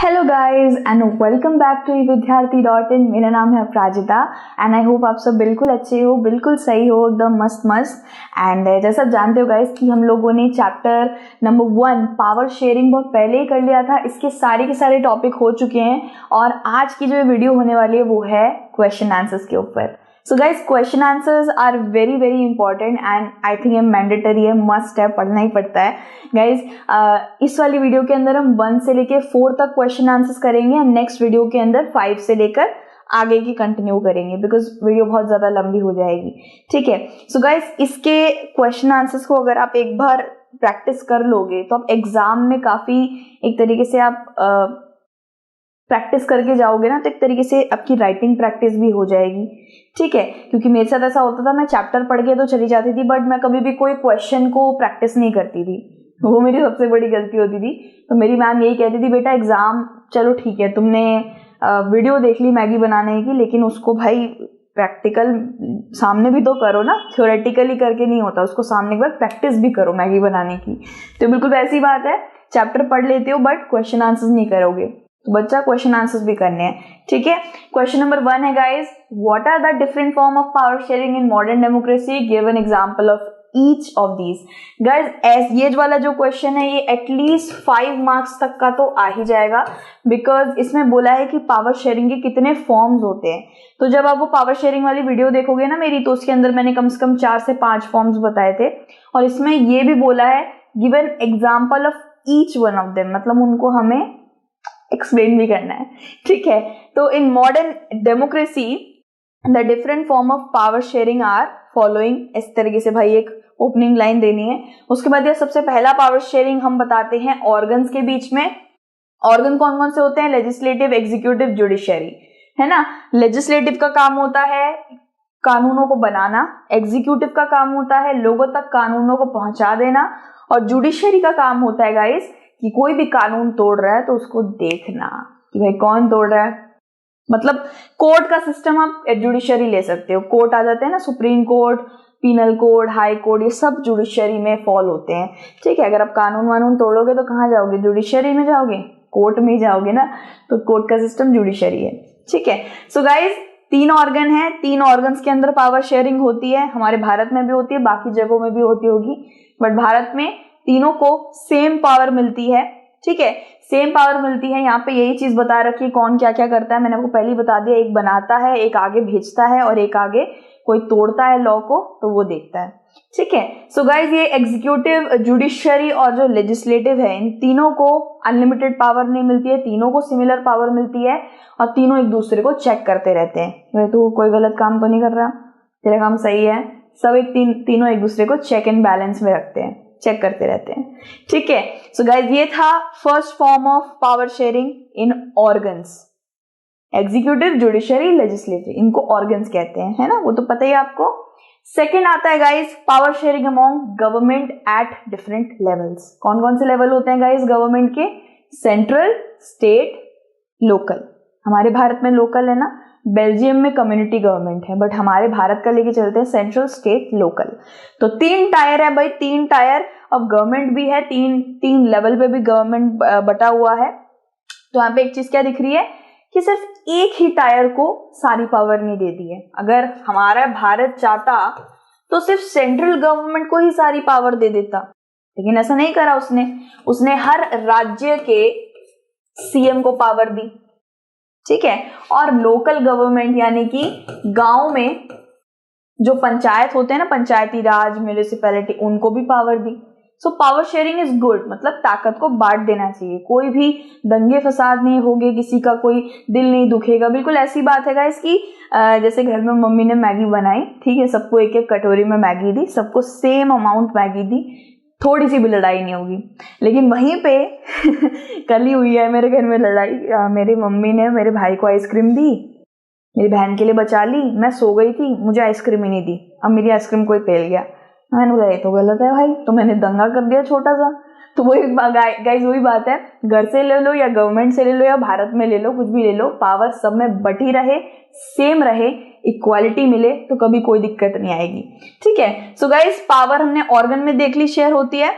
Hello guys and welcome back to विद्यार्थी.in। मेरा नाम है अपराजिता एंड आई होप आप सब बिल्कुल अच्छे हो, बिल्कुल सही हो, एकदम मस्त मस्त। एंड जैसा आप जानते हो गाइस कि हम लोगों ने चैप्टर नंबर 1 पावर शेयरिंग बहुत पहले ही कर लिया था। इसके सारे के सारे टॉपिक हो चुके हैं और आज की जो वीडियो होने वाली है वो है क्वेश्चन आंसर्स के ऊपर। So guys question answers are very very important and I think ये मैंडेटरी है, मस्ट है, पढ़ना ही पड़ता है गाइज। इस वाली वीडियो के अंदर हम 1 से लेकर 4 तक क्वेश्चन आंसर्स करेंगे एंड नेक्स्ट वीडियो के अंदर 5 से लेकर आगे की कंटिन्यू करेंगे बिकॉज वीडियो बहुत ज़्यादा लंबी हो जाएगी। ठीक है, सो गाइज इसके क्वेश्चन आंसर्स को अगर आप एक बार प्रैक्टिस कर लोगे तो आप एग्जाम में काफ़ी एक तरीके से आप प्रैक्टिस करके जाओगे ना, तो एक तरीके से आपकी राइटिंग प्रैक्टिस भी हो जाएगी। ठीक है, क्योंकि मेरे साथ ऐसा होता था, मैं चैप्टर पढ़ के तो चली जाती थी बट मैं कभी भी कोई क्वेश्चन को प्रैक्टिस नहीं करती थी। वो मेरी सबसे बड़ी गलती होती थी। तो मेरी मैम यही कहती थी, बेटा एग्जाम चलो ठीक है तुमने वीडियो देख ली मैगी बनाने की, लेकिन उसको भाई प्रैक्टिकल सामने भी तो करो ना, थ्योरेटिकली करके नहीं होता, उसको सामने एक बार प्रैक्टिस भी करो मैगी बनाने की। तो बिल्कुल वैसी बात है, चैप्टर पढ़ लेते हो बट क्वेश्चन आंसर्स नहीं करोगे तो बच्चा क्वेश्चन आंसर्स भी करने हैं। ठीक है, क्वेश्चन नंबर 1 है guys, what are the different form of power sharing in modern democracy, give an example of each of these. Guys ये वाला जो क्वेश्चन है ये एटलीस्ट 5 मार्क्स तक का तो आ ही जाएगा बिकॉज इसमें बोला है कि पावर शेयरिंग के कितने फॉर्म्स होते हैं। तो जब आप वो पावर शेयरिंग वाली वीडियो देखोगे ना मेरी, तो उसके अंदर मैंने कम से कम 4 से 5 फॉर्म्स बताए थे और इसमें ये भी बोला है give an example of each one of them, मतलब उनको हमें एक्सप्लेन भी करना है। ठीक है, तो इन modern democracy the different form of power sharing our following. इस तरीके से भाई एक ओपनिंग लाइन देनी है। उसके बाद ये सबसे पहला पावर शेयरिंग हम बताते हैं ऑर्गन्स के बीच में। ऑर्गन कौन कौन से होते हैं? लेजिस्लेटिव, एग्जीक्यूटिव, जुडिशियरी, है ना। लेजिस्लेटिव का काम होता है कानूनों को बनाना, एग्जीक्यूटिव का काम होता है लोगों तक कानूनों को पहुंचा देना और जुडिशियरी का काम होता है गाइस कि कोई भी कानून तोड़ रहा है तो उसको देखना कि भाई कौन तोड़ रहा है। मतलब कोर्ट का सिस्टम आप जुडिशियरी ले सकते हो, कोर्ट आ जाते हैं ना, supreme court, penal code, high court, ये सब जुडिशियरी में फॉल होते हैं। ठीक है, अगर आप कानून वानून तोड़ोगे तो कहाँ जाओगे? जुडिशियरी में जाओगे, कोर्ट में ही जाओगे ना, तो कोर्ट का सिस्टम जुडिशियरी है। ठीक है, सो गाइज 3 ऑर्गन है, 3 ऑर्गन्स के अंदर पावर शेयरिंग होती है। हमारे भारत में भी होती है, बाकी जगहों में भी होती होगी, बट भारत में तीनों को सेम पावर मिलती है। ठीक है, सेम पावर मिलती है। यहाँ पे यही चीज बता रखी है कौन क्या क्या करता है, मैंने आपको पहले ही बता दिया। एक बनाता है, एक आगे भेजता है और एक आगे कोई तोड़ता है लॉ को तो वो देखता है। ठीक है, सो गाइज ये एग्जीक्यूटिव, जुडिशियरी और जो लेजिस्लेटिव है, इन तीनों को अनलिमिटेड पावर नहीं मिलती है, तीनों को सिमिलर पावर मिलती है और तीनों एक दूसरे को चेक करते रहते हैं। भाई तू कोई गलत काम तो नहीं कर रहा, तेरा काम सही है, सब तीनों एक दूसरे को चेक एंड बैलेंस में रखते हैं, चेक करते रहते हैं। ठीक है, सो गाइज ये था first form of power sharing in organs, executive, judiciary, legislative, इनको ऑर्गन्स कहते हैं, है ना, वो तो पता ही आपको। सेकंड आता है guys power sharing among government at different levels. कौन कौन से लेवल होते हैं गाइज गवर्नमेंट के? Central, state, local. हमारे भारत में लोकल है ना, बेल्जियम में कम्युनिटी गवर्नमेंट है, बट हमारे भारत का लेके चलते हैं सेंट्रल, स्टेट, लोकल। तो 3 टायर है भाई, 3 टायर ऑफ गवर्नमेंट भी है, 3 लेवल पे भी गवर्नमेंट बटा हुआ है। तो यहाँ पे एक चीज क्या दिख रही है कि सिर्फ एक ही टायर को सारी पावर नहीं देती है। अगर हमारा भारत चाहता तो सिर्फ सेंट्रल गवर्नमेंट को ही सारी पावर दे देता, लेकिन ऐसा नहीं करा उसने हर राज्य के सीएम को पावर दी। ठीक है, और लोकल गवर्नमेंट यानी कि गांव में जो पंचायत होते हैं ना, पंचायती राज, म्यूनिसिपैलिटी, उनको भी power the. So power sharing is good, मतलब ताकत को बांट देना चाहिए, कोई भी दंगे फसाद नहीं होंगे, किसी का कोई दिल नहीं दुखेगा। बिल्कुल ऐसी बात है गाइस कि जैसे घर में मम्मी ने मैगी बनाई, ठीक है, सबको एक एक कटोरी में मैगी दी, सबको सेम अमाउंट मैगी दी, थोड़ी सी भी लड़ाई नहीं होगी। लेकिन वहीं पे कल ही हुई है मेरे घर में लड़ाई। मेरी मम्मी ने मेरे भाई को आइसक्रीम दी, मेरी बहन के लिए बचा ली, मैं सो गई थी, मुझे आइसक्रीम ही नहीं दी, अब मेरी आइसक्रीम कोई पेल गया। मैंने बोला ये तो गलत है भाई, तो मैंने दंगा कर दिया छोटा सा। तो वही गाइस वही बात है, घर से ले लो या गवर्नमेंट से ले लो या भारत में ले लो, कुछ भी ले लो, पावर सब में बटी रहे, सेम रहे, इक्वालिटी मिले तो कभी कोई दिक्कत नहीं आएगी। ठीक है, सो गाइस पावर हमने ऑर्गन में देख ली शेयर होती है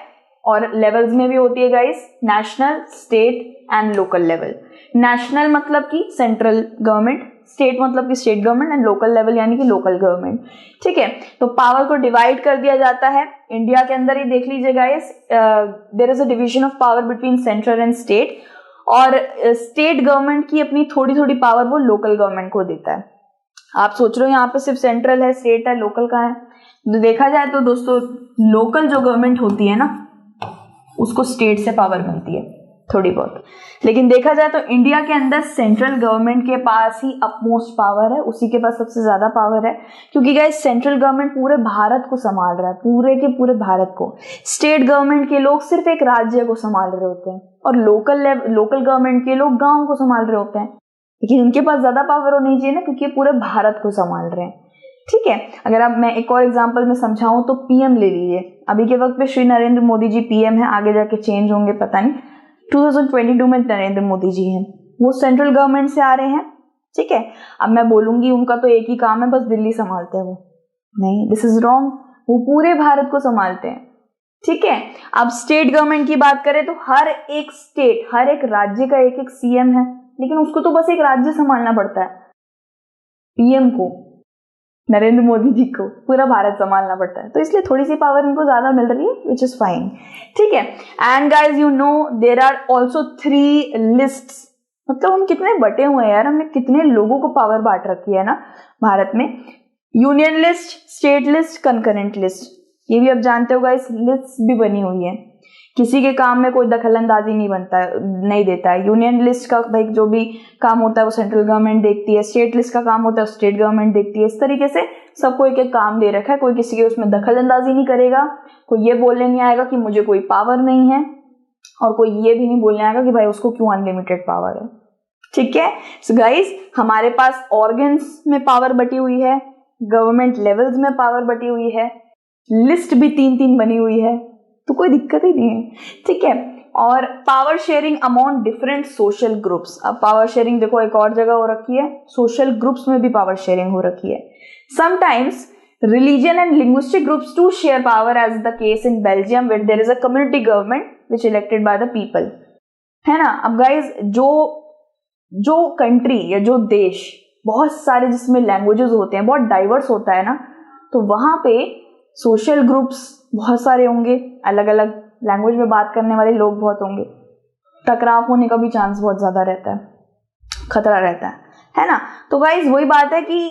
और लेवल्स में भी होती है guys, national, state, and local level. National मतलब कि सेंट्रल गवर्नमेंट, स्टेट मतलब कि state government, and local level यानी कि लोकल गवर्नमेंट। ठीक है, तो पावर को डिवाइड कर दिया जाता है। इंडिया के अंदर ही देख लीजिए guys, there is a division of power between central and state, और स्टेट गवर्नमेंट की अपनी थोड़ी थोड़ी पावर वो लोकल गवर्नमेंट को देता है। आप सोच रहे हो यहाँ पे सिर्फ सेंट्रल है, स्टेट है, लोकल का है? तो देखा जाए तो दोस्तों, लोकल जो गवर्नमेंट होती है ना, उसको स्टेट से पावर मिलती है थोड़ी बहुत। लेकिन देखा जाए तो इंडिया के अंदर सेंट्रल गवर्नमेंट के पास ही अपमोस्ट पावर है, उसी के पास सबसे ज्यादा पावर है, क्योंकि गाइस सेंट्रल गवर्नमेंट पूरे भारत को संभाल रहा है, पूरे के पूरे भारत को। स्टेट गवर्नमेंट के लोग सिर्फ एक राज्य को संभाल रहे होते हैं, और लोकल गवर्नमेंट के लोग गाँव को संभाल रहे होते हैं। लेकिन इनके पास ज्यादा पावर होनी चाहिए ना, क्योंकि ये पूरे भारत को संभाल रहे हैं। ठीक है, अगर अब मैं एक और एग्जांपल में समझाऊं तो पीएम ले लीजिए। अभी के वक्त पे श्री नरेंद्र मोदी जी पीएम है, आगे जाके चेंज होंगे पता नहीं। 2022 में नरेंद्र मोदी जी हैं, वो सेंट्रल गवर्नमेंट से आ रहे हैं। ठीक है, अब मैं बोलूंगी उनका तो एक ही काम है, बस दिल्ली संभालते हैं वो। नहीं, दिस इज रॉन्ग, वो पूरे भारत को संभालते हैं। ठीक है, अब स्टेट गवर्नमेंट की बात करें तो हर एक स्टेट, हर एक राज्य का एक एक सीएम है, लेकिन उसको तो बस एक राज्य संभालना पड़ता है। पीएम को, नरेंद्र मोदी जी को पूरा भारत संभालना पड़ता है, तो इसलिए थोड़ी सी पावर इनको ज्यादा मिल रही है, विच इज फाइन। ठीक है, and guys you know there are also 3 lists. मतलब हम कितने बटे हुए हैं यार, हमने कितने लोगों को पावर बांट रखी है ना भारत में। Union list, state list, concurrent list, ये भी आप जानते हो गाइस, लिस्ट भी बनी हुई है। किसी के काम में कोई दखलंदाजी नहीं देता है। यूनियन लिस्ट का भाई जो भी काम होता है वो सेंट्रल गवर्नमेंट देखती है, स्टेट लिस्ट का काम होता है स्टेट गवर्नमेंट देखती है। इस तरीके से सबको एक एक काम दे रखा है, कोई किसी के उसमें दखलंदाजी नहीं करेगा, कोई ये बोलने नहीं आएगा कि मुझे कोई पावर नहीं है, और कोई ये भी नहीं बोलने आएगा कि भाई उसको क्यों अनलिमिटेड पावर है। ठीक है, सो गाइस हमारे पास ऑर्गन्स में पावर बटी हुई है, गवर्नमेंट लेवल्स में पावर बटी हुई है, लिस्ट भी 3-3 बनी हुई है, तो कोई दिक्कत ही नहीं है। ठीक है, और power sharing among different social groups. अब पावर शेयरिंग देखो एक और जगह हो रखी है, सोशल ग्रुप्स में भी पावर शेयरिंग हो रखी है। Sometimes religion and linguistic groups too share power, as the case in Belgium where there is a community government which elected by the people, है ना। अब गाइज जो कंट्री या जो देश बहुत सारे जिसमें लैंग्वेजेस होते हैं, बहुत डाइवर्स होता है ना, तो वहां पे सोशल ग्रुप्स बहुत सारे होंगे, अलग अलग लैंग्वेज में बात करने वाले लोग बहुत होंगे, टकराव होने का भी चांस बहुत ज्यादा रहता है, खतरा रहता है ना। तो गाइज वही बात है कि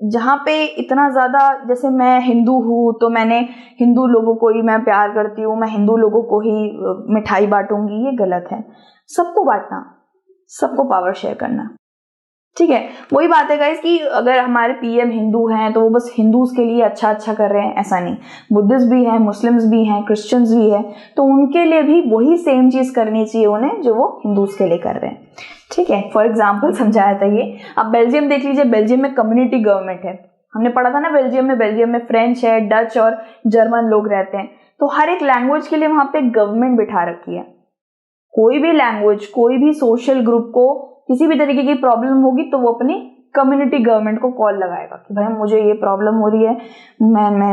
जहाँ पे इतना ज्यादा, जैसे मैं हिंदू हूँ तो मैंने हिंदू लोगों को ही मैं प्यार करती हूँ, मैं हिंदू लोगों को ही मिठाई बांटूंगी, ये गलत है। सबको बांटना, सबको पावर शेयर करना। ठीक है, वही बात है गाइस कि अगर हमारे पीएम हिंदू हैं तो वो बस हिंदूज के लिए अच्छा अच्छा कर रहे हैं, ऐसा नहीं। बुद्धिस्ट भी हैं, मुस्लिम्स भी हैं, क्रिश्चियंस भी हैं, तो उनके लिए भी वही सेम चीज करनी चाहिए उन्हें जो वो हिंदूज के लिए कर रहे हैं। ठीक है, फॉर एग्जाम्पल समझाया था ये। अब बेल्जियम देख लीजिए, बेल्जियम में कम्युनिटी गवर्नमेंट है, हमने पढ़ा था ना बेल्जियम में फ्रेंच है, डच और जर्मन लोग रहते हैं, तो हर एक लैंग्वेज के लिए वहां पे गवर्नमेंट बिठा रखी है। कोई भी लैंग्वेज, कोई भी सोशल ग्रुप को किसी भी तरीके की प्रॉब्लम होगी तो वो अपनी कम्युनिटी गवर्नमेंट को कॉल लगाएगा कि भाई मुझे ये प्रॉब्लम हो रही है,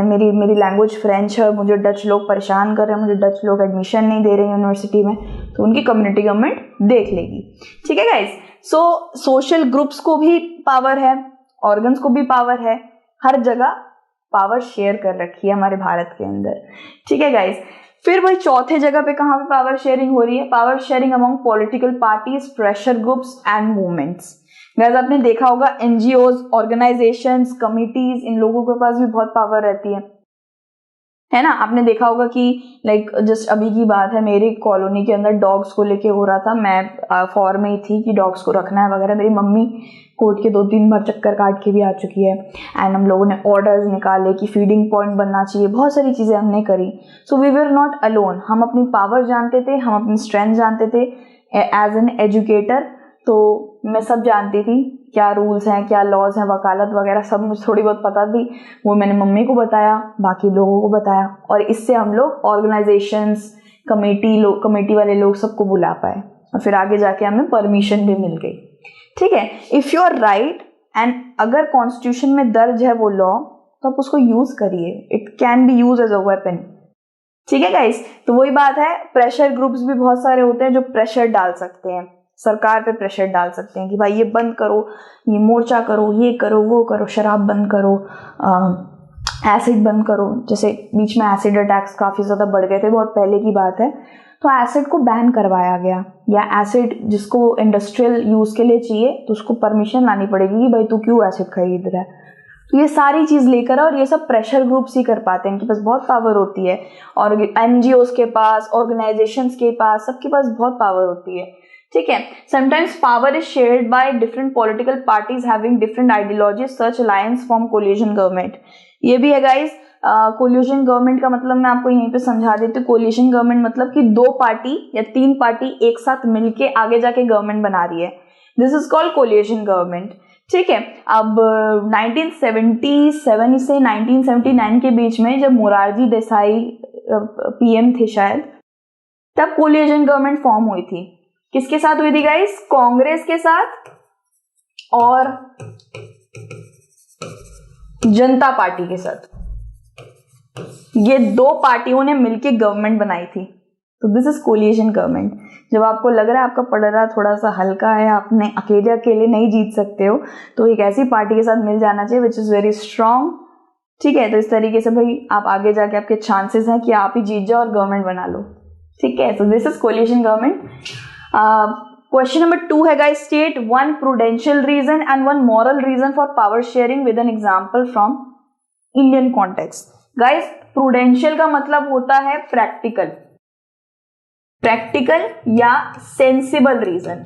मेरी लैंग्वेज फ्रेंच है, मुझे डच लोग परेशान कर रहे हैं, मुझे डच लोग एडमिशन नहीं दे रहे हैं यूनिवर्सिटी में, तो उनकी कम्युनिटी गवर्नमेंट देख लेगी। ठीक है गाइस, सो सोशल ग्रुप्स को भी पावर है, ऑर्गन्स को भी पावर है, हर जगह पावर शेयर कर रखी है हमारे भारत के अंदर। ठीक है गाइस, फिर वही चौथे जगह पे कहाँ पे पावर शेयरिंग हो रही है, power sharing among political parties, pressure groups and movements. Guys आपने देखा होगा एनजीओज, ऑर्गेनाइजेशंस, कमिटीज, इन लोगों के पास भी बहुत पावर रहती है ना। आपने देखा होगा कि लाइक जस्ट अभी की बात है, मेरी कॉलोनी के अंदर डॉग्स को लेके हो रहा था, मैं फॉर में ही थी कि डॉग्स को रखना है वगैरह, मेरी मम्मी कोर्ट के 2-3 बार चक्कर काट के भी आ चुकी है, एंड हम लोगों ने ऑर्डर्स निकाले कि फीडिंग पॉइंट बनना चाहिए, बहुत सारी चीजें हमने करी। So we were not alone, हम अपनी पावर जानते थे, हम अपनी स्ट्रेंथ जानते थे एज एन एजुकेटर, तो मैं सब जानती थी क्या रूल्स हैं, क्या लॉज हैं, वकालत वगैरह सब मुझे थोड़ी बहुत पता थी, वो मैंने मम्मी को बताया, बाकी लोगों को बताया, और इससे हम लोग ऑर्गेनाइजेशंस, कमेटी वाले लोग सबको बुला पाए, और फिर आगे जाके हमें परमिशन भी मिल गई। ठीक है, if you are right and अगर कॉन्स्टिट्यूशन में दर्ज है वो लॉ, तो आप उसको यूज करिए, it can be use as a weapon. ठीक है गाइस, तो वही बात है, प्रेशर ग्रुप्स भी बहुत सारे होते हैं जो प्रेशर डाल सकते हैं, सरकार पे प्रेशर डाल सकते हैं कि भाई ये बंद करो, ये मोर्चा करो, ये करो, वो करो, शराब बंद करो, एसिड बंद करो। जैसे बीच में एसिड अटैक्स काफ़ी ज़्यादा बढ़ गए थे, बहुत पहले की बात है, तो एसिड को बैन करवाया गया, या एसिड जिसको इंडस्ट्रियल यूज़ के लिए चाहिए तो उसको परमिशन लानी पड़ेगी कि भाई तू क्यों एसिड खरीद रहा है। तो ये सारी चीज़ लेकर और ये सब प्रेशर ग्रुप्स ही कर पाते हैं, इनके पास बहुत पावर होती है, और NGOs के पास, ऑर्गेनाइजेशंस के पास, सबके पास बहुत पावर होती है। ठीक है, sometimes power is shared by different political parties having different ideologies, such alliance form coalition government. ये भी है गाइस, कोलिशन गवर्नमेंट का मतलब मैं आपको यहीं पे समझा देती हूँ। कोलिशन गवर्नमेंट मतलब कि 2 पार्टी या 3 पार्टी एक साथ मिलके आगे जाके गवर्नमेंट बना रही है, this is called coalition government. ठीक है, अब 1977 से 1979 के बीच में जब मोरारजी देसाई PM थे शायद, तब कोलिशन गवर्नमेंट फॉर्म हुई थी। किसके साथ हुई थी गाइस? कांग्रेस के साथ और जनता पार्टी के साथ। ये 2 पार्टियों ने मिलकर गवर्नमेंट बनाई थी, तो दिस इज कोलिशन गवर्नमेंट। जब आपको लग रहा है आपका पलड़ा थोड़ा सा हल्का है, आपने अकेले नहीं जीत सकते हो, तो एक ऐसी पार्टी के साथ मिल जाना चाहिए विच इज वेरी स्ट्रांग। ठीक है, तो इस तरीके से भाई आप आगे जाके आपके चांसेस हैं कि आप ही जीत जाओ और गवर्नमेंट बना लो। ठीक है, तो this is coalition government. Question number 2 है guys, state 1 prudential reason and 1 moral reason for power sharing with an example from Indian context. Guys, prudential का मतलब होता है प्रैक्टिकल या सेंसिबल रीजन।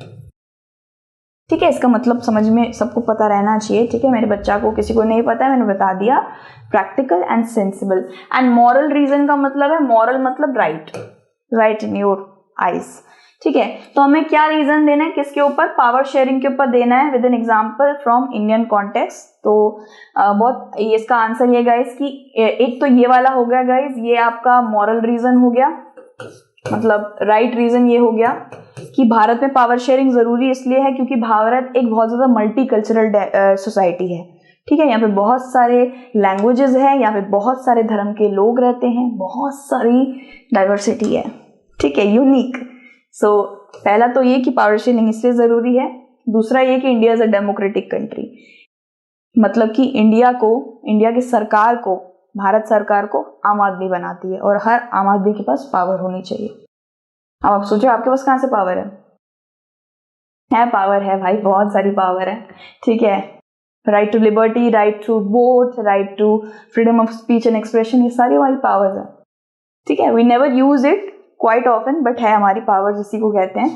ठीक है, इसका मतलब समझ में सबको पता रहना चाहिए। ठीक है, मेरे बच्चा को किसी को नहीं पता है, मैंने बता दिया, practical and sensible. And moral reason का मतलब है, मॉरल मतलब राइट इन योर आईज। ठीक है, तो हमें क्या रीजन देना है, किसके ऊपर? पावर शेयरिंग के ऊपर देना है with an example from Indian context. तो बहुत इसका आंसर ये गाइस कि एक तो ये वाला हो गया गाइस, ये आपका मॉरल रीजन हो गया, मतलब राइट रीजन ये हो गया कि भारत में पावर शेयरिंग जरूरी इसलिए है क्योंकि भारत एक बहुत ज्यादा मल्टी कल्चरल सोसाइटी है। ठीक है, यहाँ पे बहुत सारे लैंग्वेजेस हैं, यहाँ पे बहुत सारे धर्म के लोग रहते हैं, बहुत सारी डाइवर्सिटी है। ठीक है, यूनिक। सो पहला तो ये कि पावर शेयरिंग इसलिए जरूरी है। दूसरा ये कि India is a democratic country, मतलब कि इंडिया की सरकार को, भारत सरकार को आम आदमी बनाती है और हर आम आदमी के पास पावर होनी चाहिए। अब आप सोचो आपके पास कहां से पावर है? पावर है भाई, बहुत सारी पावर है। ठीक है, right to liberty, right to vote, right to freedom of speech and expression, ये सारी हमारी पावर्स है। ठीक है, we never use it quite often, but है हमारी पावर्स, इसी को कहते हैं।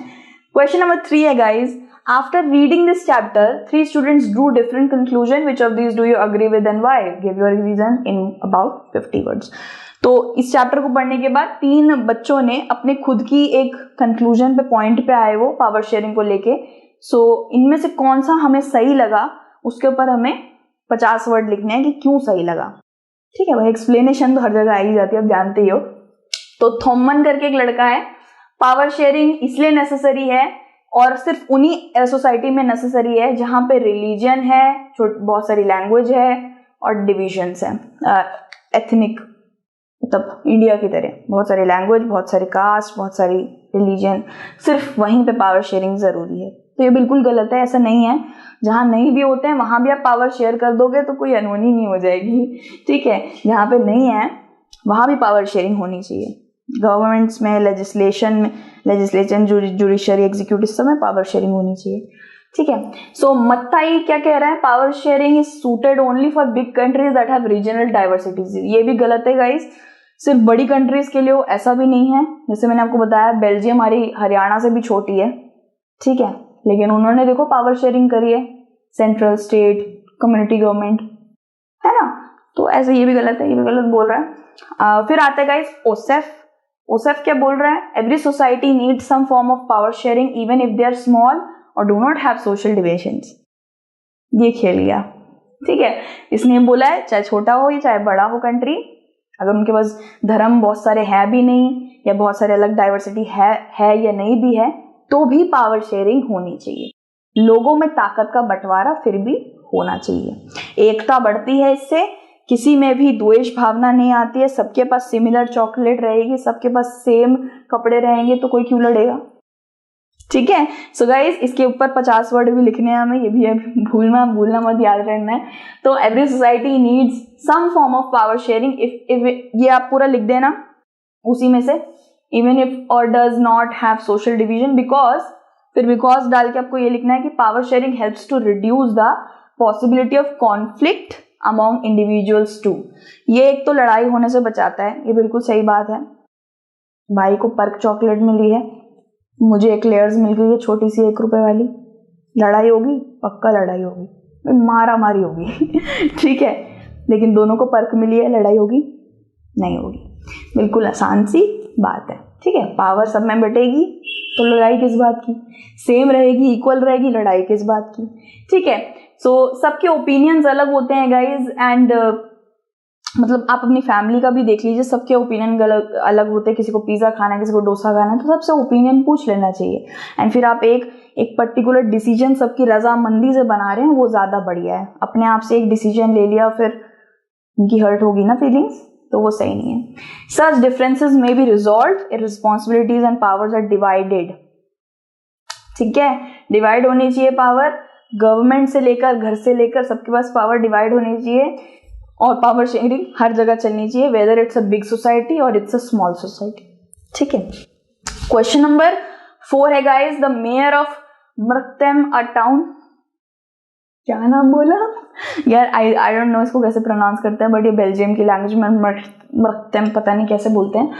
क्वेश्चन नंबर 3 है guys, after reading this chapter 3 students drew different conclusion, which of these do you agree with and why? Give your reason in about 50 words। तो इस chapter को पढ़ने के बाद 3 बच्चों ने अपने खुद की एक कंक्लूजन पे, पॉइंट पे आए वो पावर शेयरिंग को लेके। सो इनमें से कौन सा हमें सही लगा, उसके ऊपर हमें 50 वर्ड लिखने हैं कि क्यों सही लगा। ठीक है भाई, एक्सप्लेनेशन तो हर जगह आ ही जाती है, आप जानते ही हो। तो थॉमन करके एक लड़का है, पावर शेयरिंग इसलिए नेसेसरी है और सिर्फ उन्हीं सोसाइटी में नेसेसरी है जहां पे रिलीजन है, बहुत सारी लैंग्वेज है और डिविजन्स है, एथनिक, मतलब इंडिया की तरह बहुत सारी लैंग्वेज, बहुत सारी कास्ट, बहुत सारी रिलीजन, सिर्फ वहीं पे पावर शेयरिंग जरूरी है। तो ये बिल्कुल गलत है, ऐसा नहीं है। जहां नहीं भी होते हैं वहां भी आप पावर शेयर कर दोगे तो कोई अनहोनी नहीं हो जाएगी। ठीक है, जहां पे नहीं है वहां भी पावर शेयरिंग होनी चाहिए। गवर्नमेंट्स में, लेजिस्लेशन, जुडिशरी, एग्जीक्यूटिव, सब में पावर शेयरिंग होनी चाहिए। ठीक है, सो मत्ताई क्या कह रहा है, power sharing is suited only for big countries that have regional diversities. ये भी गलत है गाइस, सिर्फ बड़ी कंट्रीज के लिए हो ऐसा भी नहीं है। जैसे मैंने आपको बताया, बेल्जियम हमारी हरियाणा से भी छोटी है। ठीक है, लेकिन उन्होंने देखो पावर शेयरिंग करी है, सेंट्रल, स्टेट, कम्युनिटी गवर्नमेंट, है ना। तो ऐसे ये भी गलत है, ये भी गलत बोल रहा है। फिर आता है गाइस ओसेफ क्या बोल रहा है, every society needs some form of power sharing even if they are small और do not have social divisions. ये खेल गया। ठीक है, इसने बोला है चाहे छोटा हो या चाहे बड़ा हो कंट्री, अगर उनके पास धर्म बहुत सारे है भी नहीं या बहुत सारे अलग डाइवर्सिटी है या नहीं भी है, तो भी पावर शेयरिंग होनी चाहिए। लोगों में ताकत का बंटवारा फिर भी होना चाहिए, एकता बढ़ती है इससे, किसी में भी द्वेष भावना नहीं आती है, सबके पास सिमिलर चॉकलेट रहेगी, सबके पास सेम कपड़े रहेंगे, तो कोई क्यों लड़ेगा? ठीक है। सो गाइज इसके ऊपर 50 वर्ड भी लिखने हैं हमें, ये भी है, भूलना मत, याद रखना है। तो every society needs some form of power sharing, if ये आप पूरा लिख देना उसी में से, इवन इफ और does not have social division, because डाल के आपको ये लिखना है कि power sharing helps to reduce the possibility of conflict among individuals too. ये एक तो लड़ाई होने से बचाता है, ये बिल्कुल सही बात है। भाई को पर्क चॉकलेट मिली है, मुझे एक्लेयर्स मिल गई है छोटी सी 1 रुपए वाली, लड़ाई होगी, पक्का लड़ाई होगी, मारा मारी होगी ठीक है, लेकिन दोनों को पर्क मिली है, लड़ाई होगी नहीं होगी, बिल्कुल आसान सी बात है। ठीक है, पावर सब में बटेगी तो लड़ाई किस बात की, सेम रहेगी, इक्वल रहेगी, लड़ाई किस बात की। ठीक है, सो सबके ओपिनियंस अलग होते हैं गाइज, एंड मतलब आप अपनी फैमिली का भी देख लीजिए, सबके ओपिनियन अलग होते हैं, किसी को पिज़्ज़ा खाना है, किसी को डोसा खाना है, तो सबसे ओपिनियन पूछ लेना चाहिए, एंड फिर आप एक पर्टिकुलर डिसीजन सबकी रजामंदी से बना रहे हैं, वो ज़्यादा बढ़िया है। अपने आप से एक डिसीजन ले लिया, फिर उनकी हर्ट होगी ना फीलिंग्स, तो वो सही नहीं है। सच डिफरेंसेस में be resolve, responsibilities and powers are divided. ठीक है, डिवाइड होनी चाहिए पावर, गवर्नमेंट से लेकर, घर से लेकर, सबके पास पावर डिवाइड होनी चाहिए, और पावर शेयरिंग हर जगह चलनी चाहिए, whether it's a big society और इट्स अ स्मॉल सोसाइटी। ठीक है, क्वेश्चन नंबर 4 है गाइस, द मेयर ऑफ मृक्तेम अ टाउन, क्या नाम बोला यार, आई डोंट नो इसको कैसे प्रोनाउंस करते हैं, बट ये बेल्जियम की लैंग्वेज में मृक्तेम पता नहीं कैसे बोलते हैं।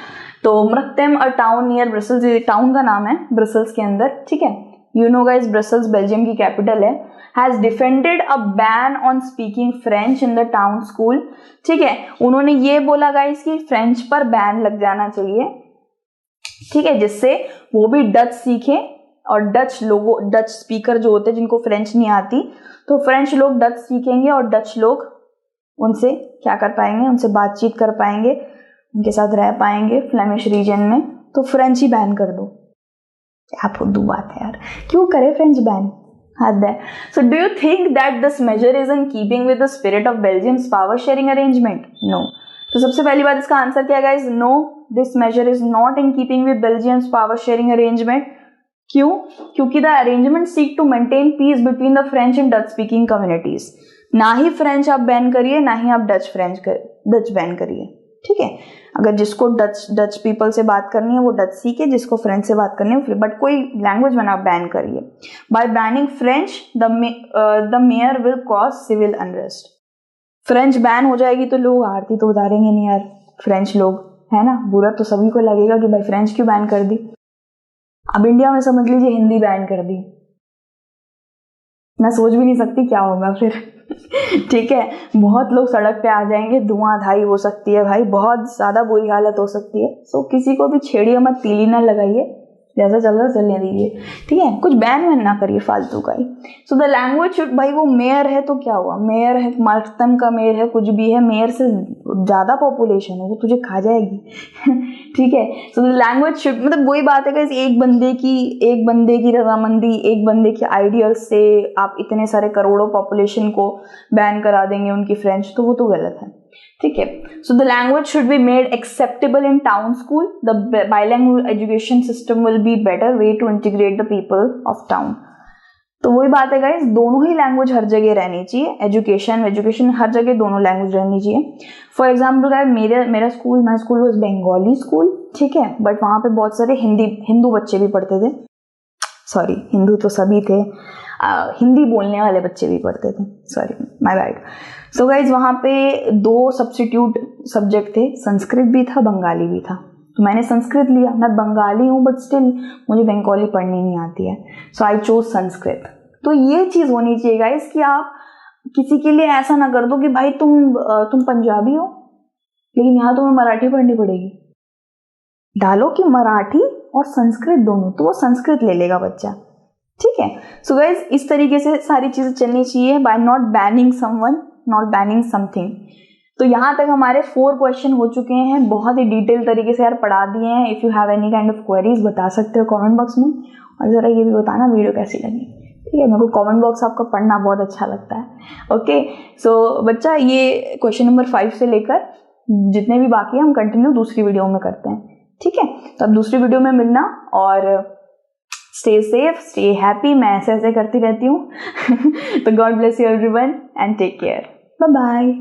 तो मृक्तेम अ टाउन नियर ब्रसल्स, ये टाउन का नाम है ब्रसल्स के अंदर। ठीक है, you know guys Brussels Belgium की कैपिटल है, has defended a ban on speaking French in the town school। ठीक है, उन्होंने ये बोला गाइस कि फ्रेंच पर बैन लग जाना चाहिए। ठीक है, जिससे वो भी डच सीखे, और डच स्पीकर जो होते हैं जिनको फ्रेंच नहीं आती, तो फ्रेंच लोग डच सीखेंगे और डच लोग उनसे क्या कर पाएंगे, उनसे बातचीत कर पाएंगे, उनके साथ रह पाएंगे फ्लेमिश रीजन में। तो फ्रेंच ही बैन कर दो, क्या फुद्दू बात है यार, क्यों करे फ्रेंच बैन, हद है। So do you think that this measure is in keeping with the spirit of Belgium's power sharing arrangement? No. तो सबसे पहली बात इसका आंसर क्या है guys? No, this measure is not in keeping with Belgium's power sharing arrangement। क्यों? क्योंकि the arrangement seek to maintain peace between the French and Dutch speaking communities। ना ही फ्रेंच आप बैन करिए, ना ही आप डच बैन करिए। ठीक है, अगर जिसको डच पीपल से बात करनी है वो डच सीखे, जिसको फ्रेंच से बात करनी है, बट कोई लैंग्वेज में आप बैन करिए। By banning French the mayor will cause civil unrest. French ban हो जाएगी तो लोग आरती तो उतारेंगे नहीं यार, फ्रेंच लोग, है ना, बुरा तो सभी को लगेगा कि भाई फ्रेंच क्यों बैन कर दी। अब इंडिया में समझ लीजिए हिंदी बैन कर दी, मैं सोच भी नहीं सकती क्या होगा फिर ठीक है, बहुत लोग सड़क पे आ जाएंगे, धुआंधाई हो सकती है भाई, बहुत ज्यादा बुरी हालत हो सकती है। सो किसी को भी छेड़िए मत, तीली ना लगाइए, जैसा चल रहा चलने दीजिए। ठीक है, कुछ बैन वैन ना करिए फालतू का ही। सो द लैंग्वेज शुड, भाई वो मेयर है तो क्या हुआ, मेयर है, मृक्तेम का मेयर है, कुछ भी है, मेयर से ज्यादा पॉपुलेशन है, वो तुझे खा जाएगी ठीक है, सो द लैंग्वेज शुड, मतलब वही बात है कि एक बंदे की रजामंदी, एक बंदे के आइडियल से आप इतने सारे करोड़ों पॉपुलेशन को बैन करा देंगे उनकी फ्रेंच, तो वो तो गलत है। ठीक है, so the language should be made acceptable in town school, the bilingual education system will be better way to integrate the people of town. तो वही बात है गाइस, दोनों ही लैंग्वेज हर जगह रहनी चाहिए, एजुकेशन हर जगह दोनों लैंग्वेज रहनी चाहिए। For example guys, my school was Bengali school. ठीक है, बट वहां पे बहुत सारे हिंदू बच्चे भी पढ़ते थे, सॉरी हिंदू तो सभी थे, हिंदी बोलने वाले बच्चे भी पढ़ते थे, sorry my bad. So guys वहाँ पे 2 सब्स्टिट्यूट सब्जेक्ट थे, संस्कृत भी था, बंगाली भी था। तो मैंने संस्कृत लिया, मैं बंगाली हूँ बट स्टिल मुझे बंगाली पढ़नी नहीं आती है, सो आई चोज संस्कृत। तो ये चीज़ होनी चाहिए गाइज कि आप किसी के लिए ऐसा ना कर दो कि भाई तुम पंजाबी हो लेकिन यहाँ तुम्हें मराठी पढ़नी पड़ेगी, डालो कि मराठी और संस्कृत दोनों, तो वो संस्कृत ले लेगा बच्चा। ठीक है, सो गाइज इस तरीके से सारी चीजें चलनी चाहिए, by not banning someone, not banning something. तो यहाँ तक हमारे 4 क्वेश्चन हो चुके हैं, बहुत ही डिटेल तरीके से यार पढ़ा दिए हैं। If you have any kind of queries बता सकते हो कमेंट बॉक्स में, और जरा ये भी बताना वीडियो कैसी लगी। ठीक है, मेरे को कमेंट बॉक्स आपका पढ़ना बहुत अच्छा लगता है। ओके, सो बच्चा ये क्वेश्चन नंबर 5 से लेकर जितने भी बाकी हैं हम कंटिन्यू दूसरी वीडियो में करते हैं, ठीक है। तो अब दूसरी वीडियो में मिलना और स्टे सेफ, स्टे हैप्पी। मैं ऐसे ऐसे करती रहती हूँ तो God bless you everyone and take care, bye bye.